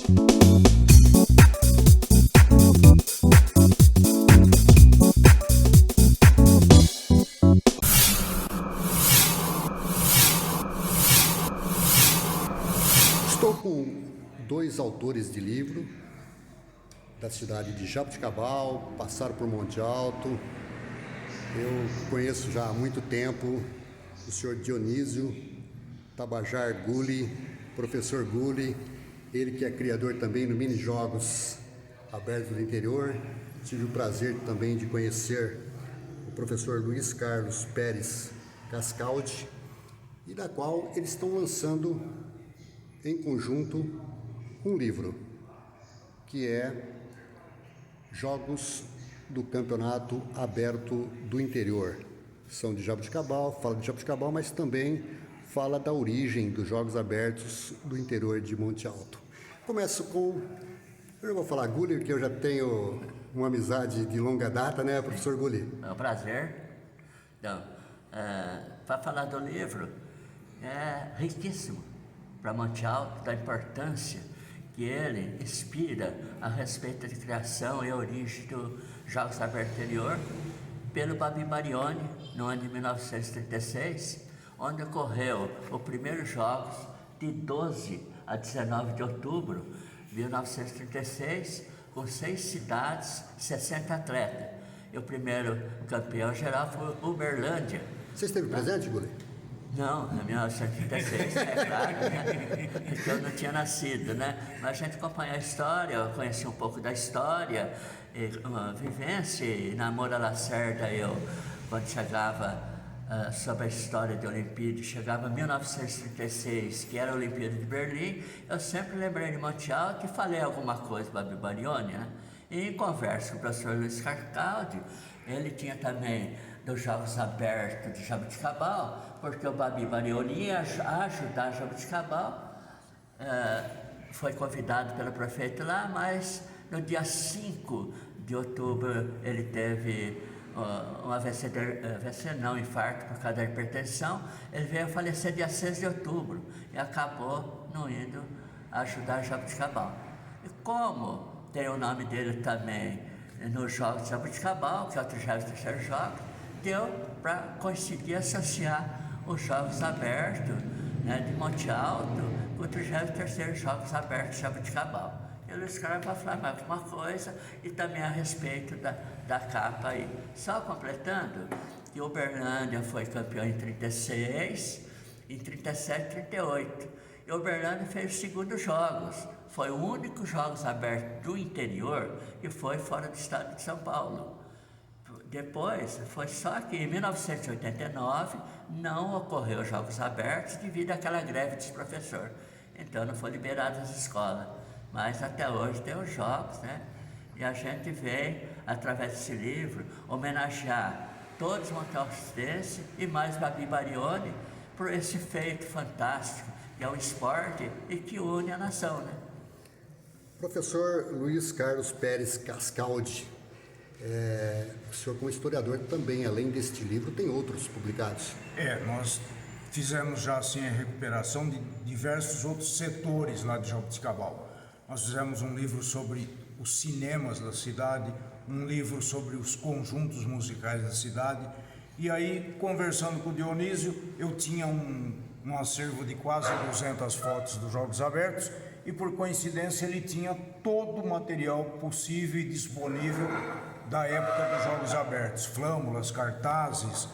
Estou com dois autores de livro da cidade de Jaboticabal, passaram por Monte Alto. Eu conheço já há muito tempo o senhor Dionísio Tabajara Gulli, professor Gulli, ele que é criador também no Mini Jogos Abertos do Interior. Tive o prazer também de conhecer o professor Luiz Carlos Pérez Cascaldi, e da qual eles estão lançando em conjunto um livro, que é Jogos do Campeonato Aberto do Interior. São de Jaboticabal, fala de Jaboticabal, mas também fala da origem dos Jogos Abertos do interior de Monte Alto. Começo com, eu vou falar Gulli, porque eu já tenho uma amizade de longa data, né, professor Gulli? É um prazer. Então, para falar do livro, é riquíssimo para Monte Alto, da importância que ele inspira a respeito de criação e origem dos Jogos Abertos do Interior, pelo Babi Barioni, no ano de 1936, onde ocorreu os primeiros Jogos de 12 a 19 de outubro de 1936, com 6 cidades, 60 atletas. E o primeiro campeão geral foi Uberlândia. Você esteve presente, Gulli? Não, em 1936, é claro, né? Porque eu não tinha nascido, né? Mas a gente acompanha a história, eu conheci um pouco da história, uma vivência, e na Moura Lacerda eu, quando chegava sobre a história de Olimpíada, chegava em 1936, que era a Olimpíada de Berlim, eu sempre lembrei de Monte Alto e falei alguma coisa para a Babi Barioni, né? E em conversa com o professor Luiz Cascaldi, ele tinha também dos Jogos Abertos de Jaboticabal, porque o Babi Barioni ia ajudar Jaboticabal, foi convidado pelo prefeito lá, mas no dia 5 de outubro ele teve um infarto por causa da hipertensão. Ele veio a falecer dia 6 de outubro e acabou não indo ajudar Jaboticabal. E como tem o nome dele também nos Jogos de Jaboticabal, que é o 33º Jogo, deu para conseguir associar os Jogos Abertos, né, de Monte Alto com o 33º Jogos Abertos de Jaboticabal. E o Luiz Carlos vai falar mais uma coisa e também a respeito da capa aí. Só completando que Uberlândia foi campeão em 36, em 37 e 38. E Uberlândia fez os segundos Jogos. Foi o único Jogos Abertos do interior que foi fora do estado de São Paulo. Depois, foi só que em 1989 não ocorreu Jogos Abertos devido àquela greve dos professores. Então não foi liberado as escolas. Mas até hoje tem os Jogos, né? E a gente vem, através desse livro, homenagear todos os montealtenses e mais Babi Barioni por esse feito fantástico, que é o esporte e que une a nação, né? Professor Luiz Carlos Pérez Cascaldi, o senhor como historiador também, além deste livro, tem outros publicados. Nós fizemos já assim a recuperação de diversos outros setores lá de Jaboticabal. Nós fizemos um livro sobre os cinemas da cidade, um livro sobre os conjuntos musicais da cidade, e aí, conversando com o Dionísio, eu tinha um acervo de quase 200 fotos dos Jogos Abertos, e por coincidência ele tinha todo o material possível e disponível da época dos Jogos Abertos, flâmulas, cartazes,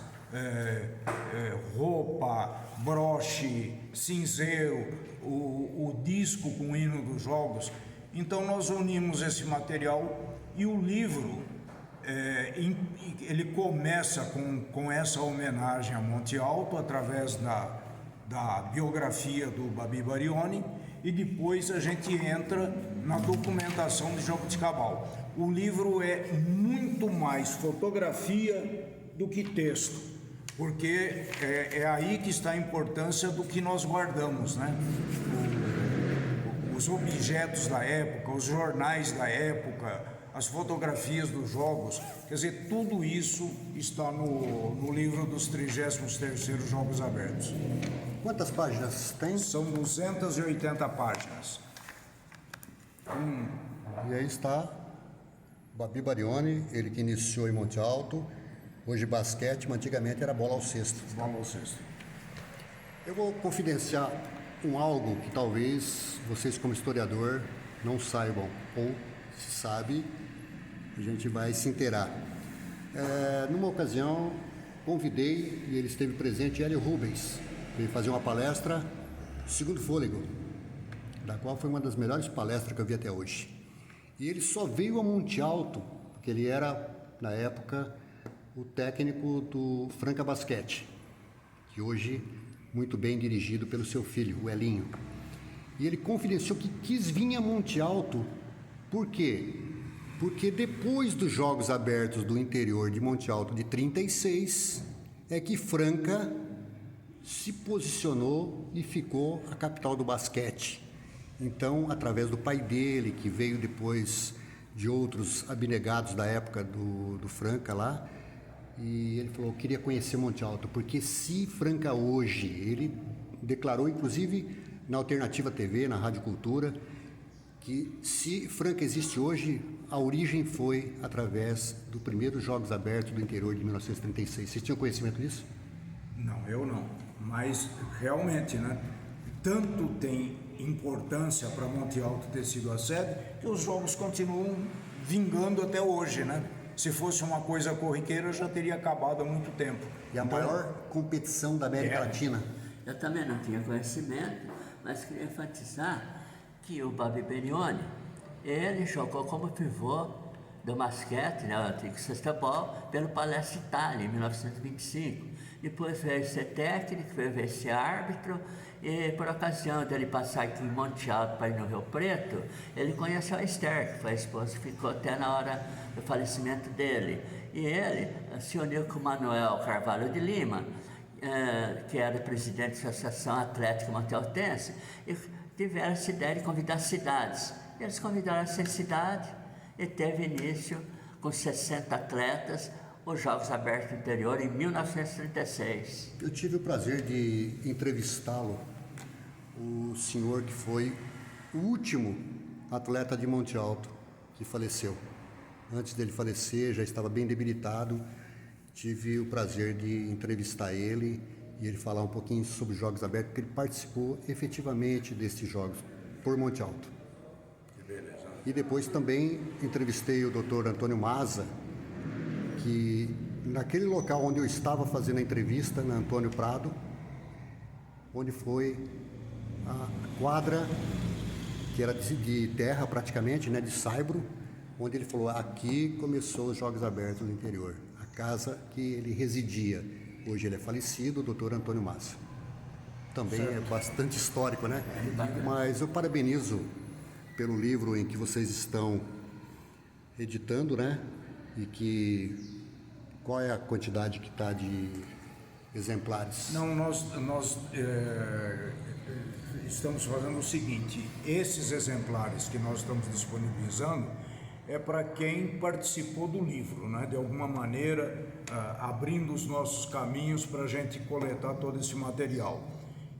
roupa, broche, cinzeiro, o disco com o hino dos Jogos. Então nós unimos esse material e o livro, ele começa com essa homenagem a Monte Alto através da biografia do Babi Barioni, e depois a gente entra na documentação de Jaboticabal. O livro é muito mais fotografia do que texto, porque é aí que está a importância do que nós guardamos, né? Os objetos da época, os jornais da época, as fotografias dos jogos, quer dizer, tudo isso está no livro dos 33º Jogos Abertos. Quantas páginas tem? São 280 páginas. E aí está Babi Barioni, ele que iniciou em Monte Alto, hoje basquete, mas antigamente era bola ao cesto. Bola ao cesto. Eu vou confidenciar algo que talvez vocês como historiador não saibam, ou se sabe, a gente vai se inteirar. Numa ocasião, convidei, e ele esteve presente, Hélio Rubens, veio fazer uma palestra, Segundo Fôlego, da qual foi uma das melhores palestras que eu vi até hoje. E ele só veio a Monte Alto, porque ele era, na época, o técnico do Franca Basquete, que hoje muito bem dirigido pelo seu filho, o Elinho. E ele confidenciou que quis vir a Monte Alto, por quê? Porque depois dos Jogos Abertos do interior de Monte Alto de 36, é que Franca se posicionou e ficou a capital do basquete. Então, através do pai dele, que veio depois de outros abnegados da época do Franca lá, e ele falou, eu queria conhecer Monte Alto, porque se Franca hoje, ele declarou inclusive na Alternativa TV, na Rádio Cultura, que se Franca existe hoje, a origem foi através do primeiro Jogos Abertos do interior de 1936. Vocês tinham conhecimento disso? Não, eu não. Mas realmente, né? Tanto tem importância para Monte Alto ter sido a sede, que os jogos continuam vingando até hoje, né? Se fosse uma coisa corriqueira, já teria acabado há muito tempo. E a maior competição da América Latina. Eu também não tinha conhecimento, mas queria enfatizar que o Babi Barioni, ele jogou como pivô do basquete, né, o antigo sextabol, pelo Palestra Itália, em 1925. Depois veio ser técnico, veio ser árbitro, e por ocasião dele passar aqui em Monte Alto para ir no Rio Preto, ele conheceu a Esther, que foi a esposa que ficou até na hora do falecimento dele. E ele se uniu com o Manuel Carvalho de Lima, que era presidente da Associação Atlética Montealtense, e tiveram essa ideia de convidar cidades. Eles convidaram essa cidade e teve início com 60 atletas os Jogos Abertos do Interior em 1936. Eu tive o prazer de entrevistá-lo, o senhor que foi o último atleta de Monte Alto que faleceu. Antes dele falecer, já estava bem debilitado. Tive o prazer de entrevistar ele e ele falar um pouquinho sobre os Jogos Abertos, porque ele participou efetivamente desses Jogos por Monte Alto. Que beleza. E depois também entrevistei o Dr. Antônio Maza, que naquele local onde eu estava fazendo a entrevista, na Antônio Prado, onde foi a quadra, que era de terra praticamente, né, de saibro, onde ele falou, aqui começou os Jogos Abertos do interior, a casa que ele residia. Hoje ele é falecido, o Dr. Antônio Massa. Também é bastante histórico, né? Mas eu parabenizo pelo livro em que vocês estão editando, né? E que qual é a quantidade que está de exemplares? Não, nós estamos fazendo o seguinte, esses exemplares que nós estamos disponibilizando é para quem participou do livro, né? De alguma maneira, abrindo os nossos caminhos para a gente coletar todo esse material.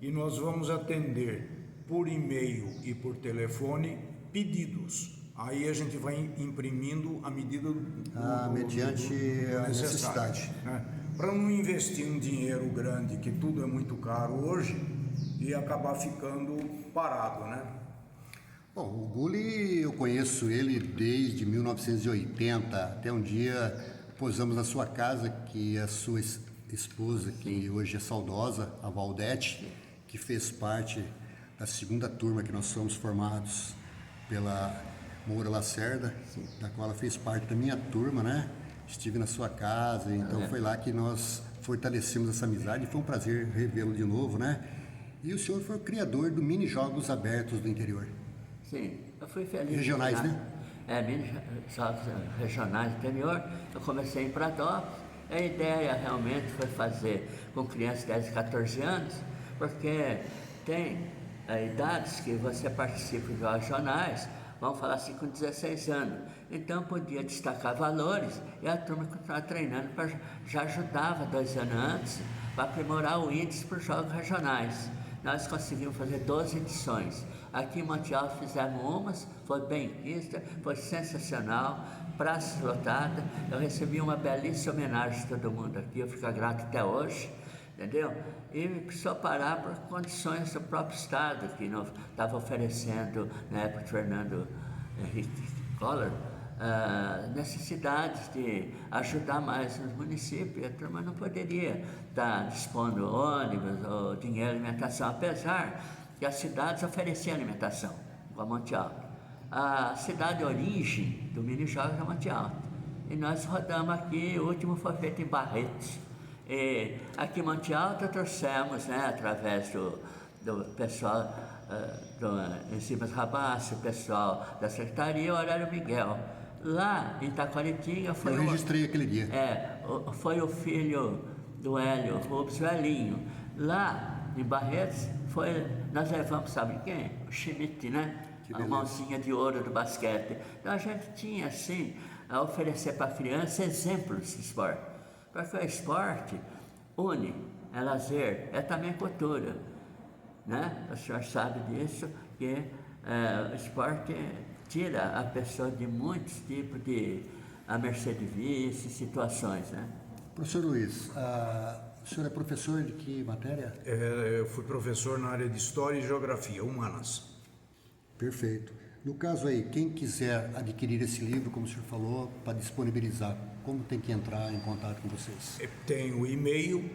E nós vamos atender por e-mail e por telefone pedidos. Aí a gente vai imprimindo à medida mediante a necessidade. Né? Para não investir um dinheiro grande, que tudo é muito caro hoje, e acabar ficando parado, né? Bom, o Gulli, eu conheço ele desde 1980, até um dia posamos na sua casa, que a sua esposa, que hoje é saudosa, a Valdete, que fez parte da segunda turma que nós somos formados pela Moura Lacerda, da qual ela fez parte da minha turma, né? Estive na sua casa, então foi lá que nós fortalecemos essa amizade e foi um prazer revê-lo de novo, né? E o senhor foi o criador do Mini Jogos Abertos do Interior. Sim, eu fui feliz. Regionais, né? Mini Jogos Regionais do Interior. Eu comecei em Pradópolis. A ideia realmente foi fazer com crianças de 10 e 14 anos, porque tem idades que você participa de jogos regionais, vamos falar assim, com 16 anos. Então podia destacar valores e a turma continuava treinando, já ajudava 2 anos antes para aprimorar o índice para os jogos regionais. Nós conseguimos fazer 12 edições. Aqui em Monte Alto fizemos umas, foi bem vista, foi sensacional, praça lotada. Eu recebi uma belíssima homenagem de todo mundo aqui, eu fico grato até hoje, entendeu? E precisou parar por condições do próprio Estado, que estava oferecendo, na época de Fernando Henrique Collor, necessidades de ajudar mais os municípios. A turma não poderia estar dispondo ônibus ou dinheiro de alimentação, apesar que as cidades ofereciam alimentação, igual Monte Alto. A cidade de origem do Mini Jogos é Monte Alto. E nós rodamos aqui, o último foi feito em Barretos. E aqui em Monte Alto trouxemos, né, através do pessoal do Enzimas Rabassi, o pessoal da Secretaria, o Aurélio Miguel. Lá em Taquaritinga foi. Eu registrei aquele dia. Foi o filho do Hélio Rubens, o Elinho. Lá em Barretos, nós levamos, sabe quem? O Schmidt, né? A mãozinha de ouro do basquete. Então a gente tinha, assim, a oferecer para a criança exemplos de esporte. Porque o esporte une, é lazer, é também cultura. Né? O senhor sabe disso, que o esporte tira a pessoa de muitos tipos a mercê de vícios, situações, né? Professor Luiz, o senhor é professor de que matéria? Eu fui professor na área de História e Geografia, Humanas. Perfeito. No caso aí, quem quiser adquirir esse livro, como o senhor falou, para disponibilizar, como tem que entrar em contato com vocês? Tem o e-mail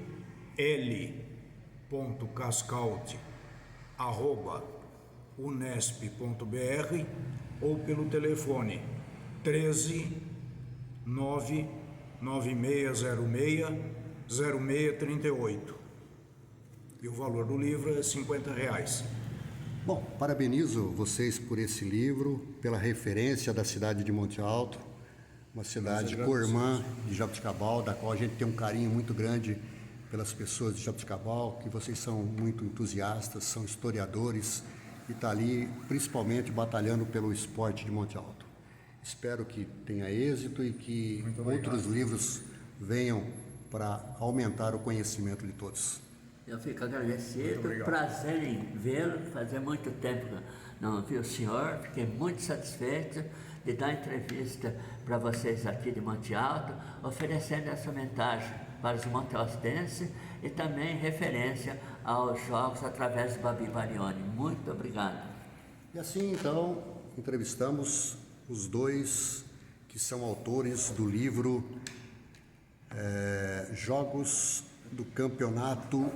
l.cascaute@unesp.br ou pelo telefone 13 99606 0638. E o valor do livro é R$50. Bom, parabenizo vocês por esse livro, pela referência da cidade de Monte Alto, uma cidade co-irmã de Jaboticabal, da qual a gente tem um carinho muito grande pelas pessoas de Jaboticabal, que vocês são muito entusiastas, são historiadores e está ali principalmente batalhando pelo esporte de Monte Alto. Espero que tenha êxito e que outros livros venham para aumentar o conhecimento de todos. Eu fico agradecido, prazer em vê-lo, fazia muito tempo que não vi o senhor, fiquei muito satisfeito de dar entrevista para vocês aqui de Monte Alto, oferecendo essa mensagem para os montealtenses e também referência aos jogos através do Babi Barioni. Muito obrigado. E assim, então, entrevistamos os dois que são autores do livro Jogos do Campeonato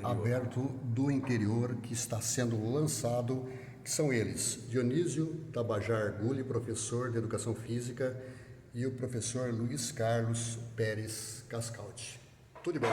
Aberto do Interior, que está sendo lançado, que são eles, Dionísio Tabajar Gulli, professor de Educação Física, e o professor Luiz Carlos Pérez Cascaute. Tudo de bom.